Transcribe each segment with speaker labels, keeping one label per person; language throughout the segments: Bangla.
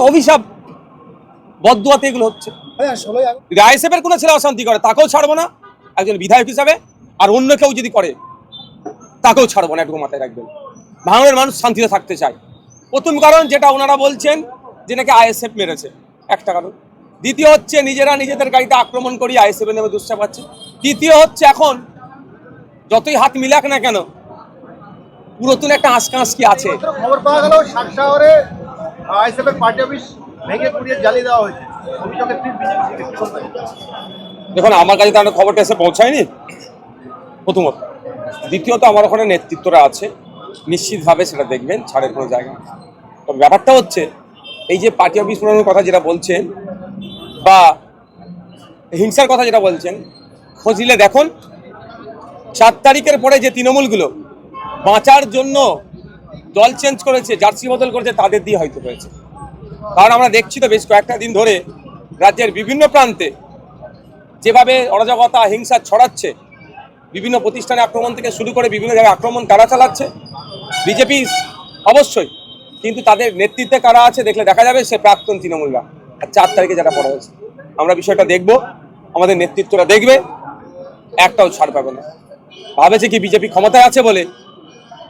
Speaker 1: অভিশাপ বদদুয়াতে এগুলো হচ্ছে। আইএসএফের কোনো ছেলে অশান্তি করে তাকেও ছাড়বো না একজন বিধায়ক হিসাবে, আর অন্য কেউ যদি করে তাকেও ছাড়বো না, একটু মাথায় রাখবেন। ভাঙড়ের মানুষ শান্তিতে থাকতে চায়। প্রথম কারণ যেটা ওনারা বলছেন যে নাকি আইএসএফ মেরেছে, একটা কারণ। দ্বিতীয় হচ্ছে নিজেরা নিজেদের গাড়িতে আক্রমণ করি আইএসএফ এর নামে দুঃসাহ পাচ্ছে। তৃতীয় হচ্ছে এখন যতই হাত মিলাক না কেন পুরাতন একটা আঁচকাঁচকি আছে।
Speaker 2: খবর পাওয়া গেল শহরে আইএসএফ এর পার্টি অফিস ভেঙে পুড়িয়ে জ্বালিয়ে দেওয়া হয়েছে।
Speaker 1: দেখুন আমার কাছে তো খবরটা এসে পৌঁছায়নি, প্রথমত। দ্বিতীয়ত আমার ওখানে নেতৃত্বরা আছে, নিশ্চিতভাবে সেটা দেখবেন, ছাড়ের কোনো জায়গা। তবে ব্যাপারটা হচ্ছে এই যে পার্টি অফিস পুরানোর কথা যেটা বলছেন বা হিংসার কথা যেটা বলছেন, খোঁজ নিলে দেখুন 4 তারিখের পরে যে তৃণমূলগুলো বাঁচার জন্য দল চেঞ্জ করেছে, জার্সি বদল করেছে, তাদের দিয়ে হয়তো হয়েছে। কারণ আমরা দেখছি তো বেশ কয়েকটা দিন ধরে রাজ্যের বিভিন্ন প্রান্তে যেভাবে অরাজকতা হিংসা ছড়াচ্ছে, বিভিন্ন প্রতিষ্ঠানে আক্রমণ থেকে শুরু করে বিভিন্ন জায়গায় আক্রমণ কারা চালাচ্ছে, বিজেপি অবশ্যই, কিন্তু তাদের নেতৃত্বে কারা আছে দেখলে দেখা যাবে সে প্রাক্তন তৃণমূলরা। আর 4 তারিখে যারা পড়া হয়েছে, আমরা বিষয়টা দেখব, আমাদের নেতৃত্বরা দেখবে, একটাও ছাড় পাবে না। ভাবেছে কি বিজেপি ক্ষমতায় আছে বলে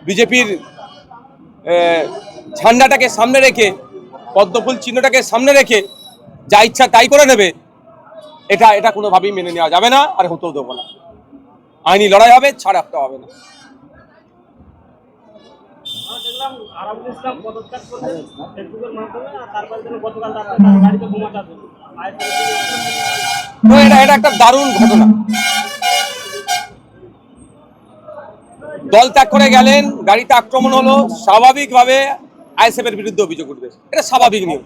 Speaker 1: বিজেপির ঝান্ডাটাকে সামনে রেখে, পদ্মফুল চিহ্নটাকে সামনে রেখে যা ইচ্ছা তাই করে নেবে, এটা কোনোভাবেই মেনে নেওয়া যাবে না, আর হতেও দেবো না। আইনি লড়াই হবে, ছাড় একটা হবে না। এটা একটা দারুণ ঘটনা। দল ত্যাগ করে গেলেন, গাড়িতে আক্রমণ হলো, স্বাভাবিকভাবে আইএসএফ এর বিরুদ্ধে অভিযোগ উঠবে, এটা স্বাভাবিক নিয়ম।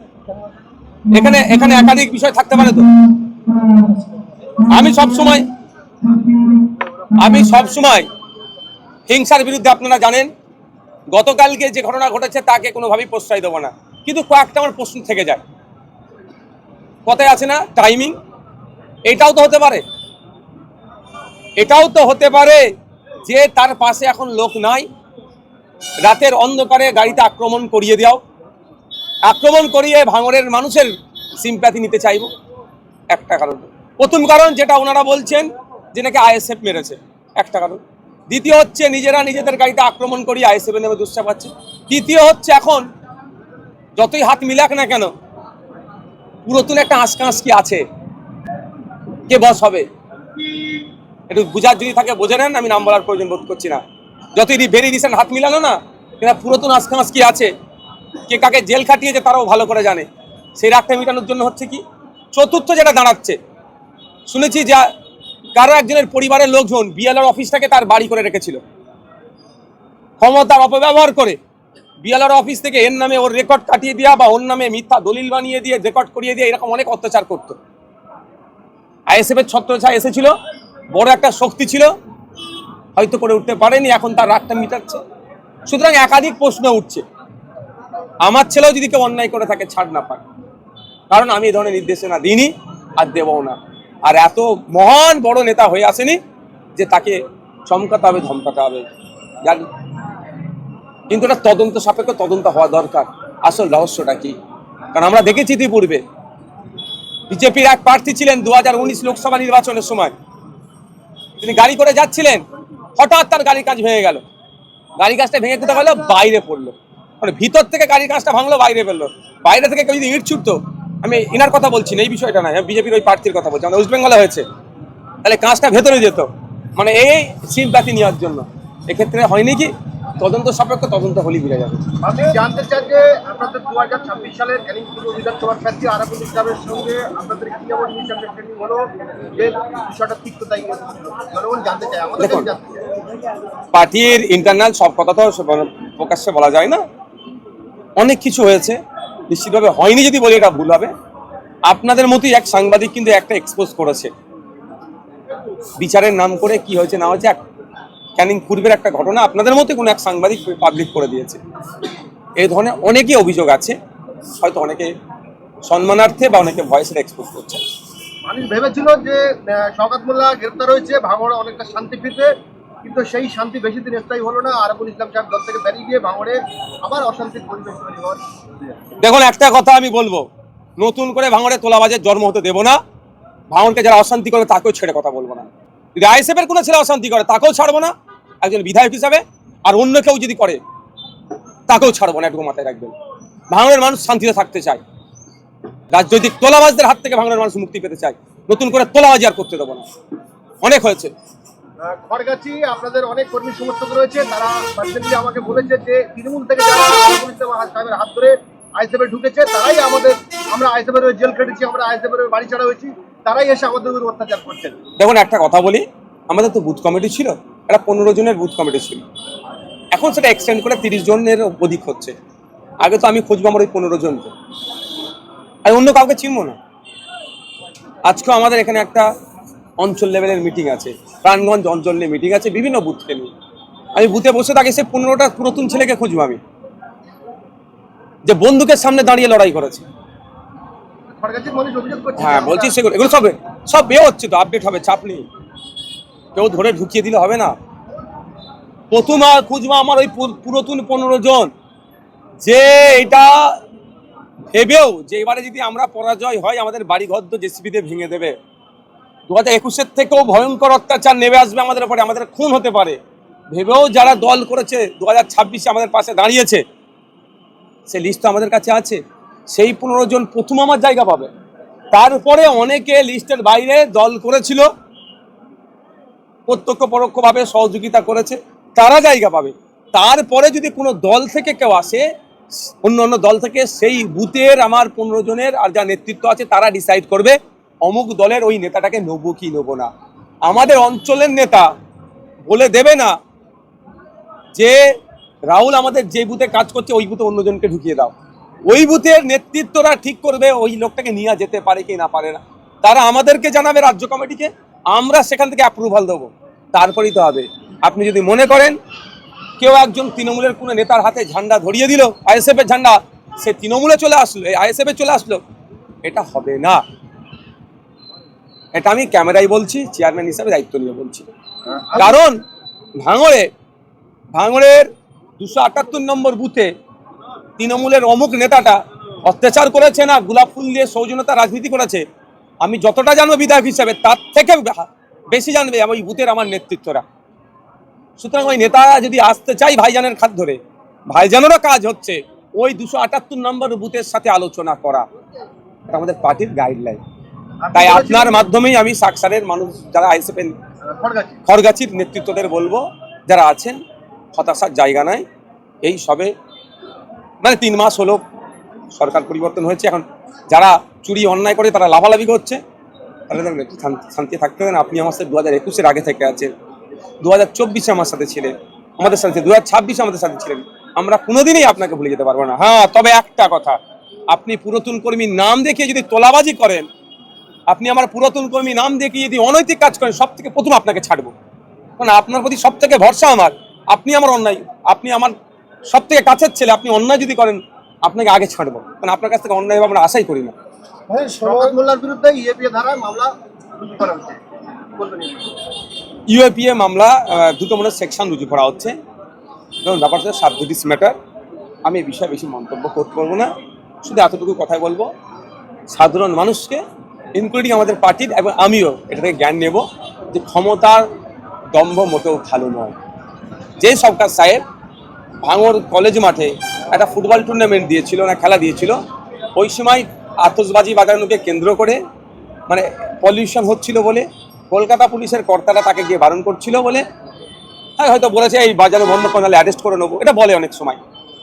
Speaker 1: এখানে একাধিক বিষয় থাকতে পারে তো। আমি সব সময় হিংসার বিরুদ্ধে, আপনারা জানেন গতকালকে যে ঘটনা ঘটেছে তাকে কোনোভাবেই প্রশ্রয় দেবো না, কিন্তু কয়েকটা আমার প্রশ্ন থেকে যায়। কথায় আছে না টাইমিং, এটাও তো হতে পারে যে তার পাশে এখন লোক নাই, রাতের অন্ধকারে গাড়িতে আক্রমণ করিয়ে দাও, আক্রমণ করিয়ে ভাঙড়ের মানুষের সিম্প্যাথি নিতে চাইব, একটা কারণ। প্রথম কারণ যেটা ওনারা বলছেন যে নাকি আইএসএফ মেরেছে, একটা কারণ। দ্বিতীয় হচ্ছে নিজেরা নিজেদের গাড়িতে আক্রমণ করি আইএসএফ এর নামে দুঃসাহ পাচ্ছে। তৃতীয় হচ্ছে এখন যতই হাত মিলাক না কেন পুরাতন একটা আঁচকাঁচকি আছে, কে বস হবে একটু বুঝার যদি থাকে বোঝে নেন, আমি নাম বলার প্রয়োজন বোধ করছি না। যতই ভেরি রিসেন্ট হাত মিলানো না, এরা পুরাতন আঁচকাঁচকি আছে, কে কাকে জেল খাটিয়েছে তারাও ভালো করে জানে। সেই রাগটা মেটানোর জন্য হচ্ছে কি চতুর্থ যেটা দাঁড়াচ্ছে, শুনেছি যে কারো একজনের পরিবারের লোকজন বিএলআর অফিসটাকে তার বাড়ি করে রেখেছিল, ক্ষমতার অপব্যবহার করে বিএলআর অফিস থেকে এর নামে ওর রেকর্ড কাটিয়ে দেওয়া বা ওর নামে মিথ্যা দলিল বানিয়ে দিয়ে রেকর্ড করিয়ে দিয়ে এরকম অনেক অত্যাচার করতো। আইএসএফ এর ছত্রছায়া এসেছিল, বড় একটা শক্তি ছিল, হয়তো করে উঠতে পারেনি, এখন তার রাগটা মিটাচ্ছে। সুতরাং একাধিক প্রশ্ন উঠছে, আমার ছেলেও যদি কেউ অন্যায় করে থাকে ছাড় না পায়, কারণ আমি এই ধরনের নির্দেশনা দিইনি আর দেবও না। আর এত মহান বড় নেতা হয়ে আসেনি যে তাকে চমকাতে হবে ধমকাতে হবে, জানি। কিন্তু এটা তদন্ত সাপেক্ষ তদন্ত হওয়া দরকার, আসল রহস্যটা কি। কারণ আমরা দেখেছি ইতিপূর্বে বিজেপির এক প্রার্থী ছিলেন 2019 লোকসভা নির্বাচনের সময়, তিনি গাড়ি করে যাচ্ছিলেন, হঠাৎ তার গাড়ির কাঁচ ভেঙে গেল। গাড়ির কাঁচটা ভেঙে কোথাও গেল, বাইরে পড়লো, মানে ভিতর থেকে গাড়ির কাঁচটা ভাঙলো, বাইরে ফেললো। বাইরে থেকে কেউ যদি ইট ছুটতো, আমি ইনার কথা বলছি না, এই বিষয়টা নয়, বিজেপির ওই প্রার্থীর কথা বলছি, আমাদের ওয়েস্ট বেঙ্গলে হয়েছে, তাহলে কাঁচটা ভেতরে যেত, মানে এই সিম্প্যাথি নেওয়ার জন্য। এক্ষেত্রে হয়নি কি তদন্ত সাপেক্ষ তদন্ত হলেই বুঝে যাবে।
Speaker 2: আপনি জানতে চান যে আপনাদের 2026 সালের ক্যানিং পূর্ব বিধানসভার প্রার্থী আরাবুল ইসলামের সঙ্গে আপনাদের কি এমন মিসআন্ডারস্ট্যান্ডিং হলো যে বিষয়টা ঠিক তো তাই জনগণ জানতে চায়, আমাদের জানতে চায়।
Speaker 1: পার্টির ইন্টারনাল সব কথা তো প্রকাশ্যে বলা যায় না, অনেক কিছু হয়েছে, নিশ্চিতভাবে হয়নি যদি বলি এটা ভুল হবে। আপনাদের মতোই এক সাংবাদিক কিন্তু একটা এক্সপোজ করেছে, বিচারের নাম করে কি হয়েছে না হয়েছে, ক্যানিং পূর্বের একটা ঘটনা আপনাদের মতো কোনো এক সাংবাদিক পাবলিক করে দিয়েছে। এই ধরনের অনেকই অভিযোগ আছে, হয়তো অনেকে সম্মানার্থে বা অনেকে ভয়েসের এক্সপোজ করছে।
Speaker 2: মানুষ ভেবেছিল যে শওকত মোল্লা গ্রেপ্তার হয়েছে, ভাঙড়ে অনেকটা শান্তি ফিরবে, কিন্তু সেই শান্তি বেশি দিন স্থায়ী হলো না। আরাবুল ইসলাম সাহেব দল থেকে বেরিয়ে গিয়ে ভাঙড়ে আবার অশান্তির পরিবেশ তৈরি হওয়ার।
Speaker 1: দেখুন, একটা কথা আমি বলবো, নতুন করে ভাঙড়ে তোলাবাজের জন্ম হতে দেবো না। ভাঙড়কে যারা অশান্তি করে তাকেও ছেড়ে কথা বলবো না। যদি আইএসএফের কোনো ছেলে অশান্তি করে তাকেও ছাড়বো না একজন বিধায়ক হিসাবে, আর অন্য কেউ যদি করে তাকেও ছাড়বো না, একটু মাথায় রাখবেন। ভাঙড়ের মানুষ শান্তিতে থাকতে চায়, রাজনৈতিক তোলাবাজদের হাত থেকে ভাঙড়ের মানুষ মুক্তি পেতে চায়। নতুন করে তোলাবাজি আর করতে দেবো না, অনেক হয়েছে।
Speaker 2: খড়গাছি আপনাদের অনেক কর্মী সমর্থক রয়েছে, তারা পার্সেন্টলি আমাকে বলেছে যে তৃণমূল থেকে যারা আরাবুল ইসলাম সাহেবের হাত ধরে আইএসএফে ঢুকেছে তারাই আমরা আইএসএফের জেল কেটেছি, আমরা আইএসএফের বাড়ি ছাড়া হয়েছি, তারাই এসে আমাদের উপর অত্যাচার করছেন।
Speaker 1: দেখুন, একটা কথা বলি, আমাদের তো বুথ কমিটি ছিল, একটা 15 জনের বুথ কমিটি ছিল, এখন সেটা এক্সটেন্ড করে 30 জনের অধিক হচ্ছে। আগে তো আমি খুঁজবো আমার ওই 15 জনকে, আর অন্য কাউকে চিনবো না। আজকেও আমাদের এখানে একটা অঞ্চল লেভেলের মিটিং আছে, প্রাণগঞ্জ অঞ্চল নিয়ে মিটিং আছে, বিভিন্ন বুথকে নিয়ে। আমি বুথে বসে থাকি, সে 15টা নতুন ছেলেকে খুঁজবো আমি, যে বন্দুকের সামনে দাঁড়িয়ে লড়াই করেছে।
Speaker 2: খড়গাছির মানুষ অভিযোগ করছে।
Speaker 1: হ্যাঁ, বলছি সেগুলো, এগুলো সব বের হচ্ছে তো, আপডেট হবে, চাপ নেই। কেউ ধরে ঢুকিয়ে দিলে হবে না। প্রথম আর খুঁজবো আমার ওই পুরাতন 15 জন, যে এটা ভেবেও যে এবারে যদি আমরা পরাজয় হয় আমাদের বাড়ি ঘর তো জেসিবি দিয়ে ভেঙে দেবে। 2021-এর থেকেও ভয়ঙ্কর অত্যাচার নেমে আসবে আমাদের উপরে, আমাদের খুন হতে পারে ভেবেও যারা দল করেছে 2026-এ আমাদের পাশে দাঁড়িয়েছে, সে লিস্ট তো আমাদের কাছে আছে। সেই 15 জন প্রথম আমার জায়গা পাবে। তারপরে অনেকে লিস্টের বাইরে দল করেছিল, প্রত্যক্ষ পরোক্ষভাবে সহযোগিতা করেছে, তারা জায়গা পাবে। তারপরে যদি কোনো দল থেকে কেউ আসে, অন্য দল থেকে, সেই বুথের আমার 15 জনের আর যা নেতৃত্ব আছে তারা ডিসাইড করবে অমুক দলের ওই নেতাটাকে নেবো কি নেবো না। আমাদের অঞ্চলের নেতা বলে দেবে না যে রাহুল আমাদের যে বুথে কাজ করছে ওই বুথে অন্যজনকে ঢুকিয়ে দাও। ওই বুথের নেতৃত্বরা ঠিক করবে ওই লোকটাকে নিয়ে যেতে পারে কি না পারে না। তারা আমাদেরকে জানাবে, রাজ্য কমিটিকে, আমরা সেখান থেকে অ্যাপ্রুভাল দেবো, তারপরেই তো হবে। আপনি যদি মনে করেন কেউ একজন তৃণমূলের কোনো নেতার হাতে ঝান্ডা ধরিয়ে দিল, আইএসএফ এর ঝান্ডা, সে তৃণমূলে চলে আসলো, আইএসএফ এ চলে আসলো, এটা হবে না। এটা আমি ক্যামেরায় বলছি, চেয়ারম্যান হিসাবে দায়িত্ব নিয়ে বলছি। কারণ ভাঙড়ের 278 নম্বর বুথে তৃণমূলের অমুক নেতাটা অত্যাচার করেছে না, গোলাপ ফুল দিয়ে সৌজন্যতা রাজনীতি করেছে, আমি যতটা জানবো বিধায়ক হিসাবে তার থেকে বেশি জানবে ওই বুথের আমার নেতৃত্বরা। সুতরাং ওই নেতা যদি আসতে চাই ভাইজানের খাত ধরে, ভাইজানেরও কাজ হচ্ছে ওই 278 নম্বর বুথের সাথে আলোচনা করা, এটা আমাদের পার্টির গাইডলাইন। তাই আপনার মাধ্যমেই আমি সাকসারের মানুষ যারা আইএসএফ খড়গাছির নেতৃত্বদের বলবো, যারা আছেন হতাশার জায়গা নাই। এই সবে 3 মাস হলো সরকার পরিবর্তন হয়েছে, এখন যারা চুরি অন্যায় করে তারা লাভালাভি করছে, তাহলে দেখবেন একটু শান্তি থাকতে হবে না। আপনি আমার সাথে 2021-এর আগে থেকে আছেন, 2024-এ আমার সাথে ছিলেন, আমাদের সাথে 2026-এ আমাদের সাথে ছিলেন, আমরা কোনোদিনই আপনাকে ভুলে যেতে পারবো না। হ্যাঁ, তবে একটা কথা, আপনি পুরাতন কর্মীর নাম দেখিয়ে যদি তোলাবাজি করেন, আপনি আমার পুরাতন কর্মী নাম দেখিয়ে যদি অনৈতিক কাজ করেন, সব থেকে প্রথম আপনাকে ছাড়বো, কারণ আপনার প্রতি সব থেকে ভরসা আমার। আপনি আমার অন্যায়, আপনি আমার সব থেকে কাছের ছেলে, আপনি অন্যায় যদি করেন আপনাকে আগে ছাড়বো, কারণ আপনার কাছ থেকে অন্যায় আমরা আশাই করি না।
Speaker 2: শওকত মোল্লার বিরুদ্ধে ইউএপিএ ধারায় মামলা রুজু করা হচ্ছে,
Speaker 1: ইউএপিএ মামলা 2 নম্বরের সেকশন রুজু করা হচ্ছে। ধরুন, ব্যাপারটা সাবজুডিস ম্যাটার, আমি এই বিষয়ে বেশি মন্তব্য করতে পারবো না। শুধু এতটুকু কথাই বলবো, সাধারণ মানুষকে ইনক্লুডিং আমাদের পার্টির এবং আমিও এটা থেকে জ্ঞান নেব যে ক্ষমতার দম্ভ মোটেও ভালো নয়। যে সরকার সাহেব ভাঙড় কলেজ মাঠে একটা ফুটবল টুর্নামেন্ট দিয়েছিল না, খেলা দিয়েছিল, ওই সময় আতশবাজি বাজানোকে কেন্দ্র করে পলিউশন হচ্ছিল বলে কলকাতা পুলিশের কর্তারা তাকে গিয়ে বারণ করছিল বলে, হ্যাঁ হয়তো বলেছে এই বাজানো বন্ধ করলে অ্যারেস্ট করে নেবো, এটা বলে অনেক সময়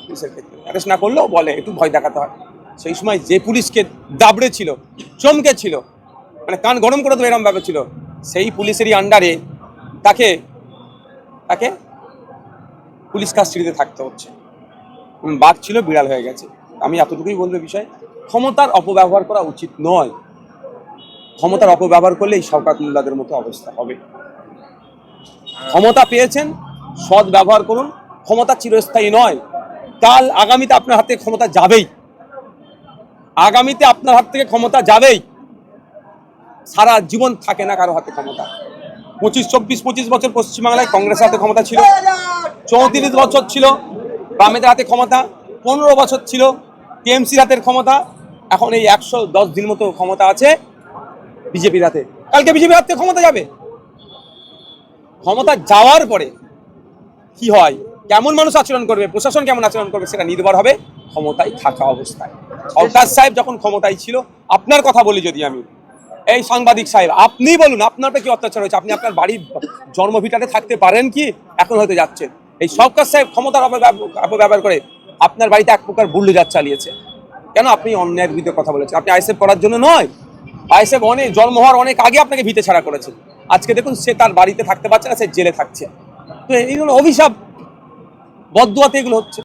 Speaker 1: পুলিশের ক্ষেত্রে, অ্যারেস্ট না করলেও বলে একটু ভয় দেখাতে হয়। সেই সময় যে পুলিশকে দাবড়ে ছিল, চমকে ছিল, কান গরম করে দেবে এরকম ব্যাপার ছিল, সেই পুলিশেরই আন্ডারে তাকে পুলিশ কাস্টডিতে থাকতে হচ্ছে। বাঘ ছিল বিড়াল হয়ে গেছে। আমি এতটুকুই বলবো, বিষয় ক্ষমতার অপব্যবহার করা উচিত নয়। ক্ষমতার অপব্যবহার করলে এই শওকত মোল্লাদের মতো অবস্থা হবে। ক্ষমতা পেয়েছেন, সৎ ব্যবহার করুন। ক্ষমতা চিরস্থায়ী নয়, কাল আগামীতে আপনার হাতে ক্ষমতা যাবেই, আগামীতে আপনার হাত থেকে ক্ষমতা যাবেই। সারা জীবন থাকে না কারো হাতে ক্ষমতা। 25 বছর পশ্চিমবাংলায় কংগ্রেসের হাতে ক্ষমতা ছিল, 34 বছর ছিল বামেদের হাতে ক্ষমতা, 15 বছর ছিল টিএমসির হাতের ক্ষমতা, এখন এই 110 দিন মতো ক্ষমতা আছে বিজেপির হাতে। কালকে বিজেপির হাতে ক্ষমতা যাবে। ক্ষমতা যাওয়ার পরে কি হয়, কেমন মানুষ আচরণ করবে, প্রশাসন কেমন আচরণ করবে, সেটা নির্ভর হবে ক্ষমতায় থাকা অবস্থায়। সরকার সাহেব যখন ক্ষমতায় ছিল, আপনার কথা বলি যদি আমি, এই সাংবাদিক সাহেব আপনি বলুন আপনারটা কি অত্যাচার হয়েছে? আপনি আপনার বাড়ির জন্মভিটাতে থাকতে পারেন কি? এখন হয়তো যাচ্ছেন। এই সরকার সাহেব ক্ষমতার অপব্যবহার করে আপনার বাড়িতে এক প্রকার বুল্ডোজার চালিয়েছে। কেন? আপনি অন্যায়ের বিরুদ্ধে কথা বলেছেন। আপনি আইএসএফ করার জন্য নয়, আইএসএফ অনেক জন্ম হওয়ার অনেক আগে আপনাকে ভিটে ছাড়া করেছে। আজকে দেখুন সে তার বাড়িতে থাকতে পারছে না, সে জেলে থাকছে। তো এইগুলো অভিশাপ, বদদুয়াতে এগুলো হচ্ছে।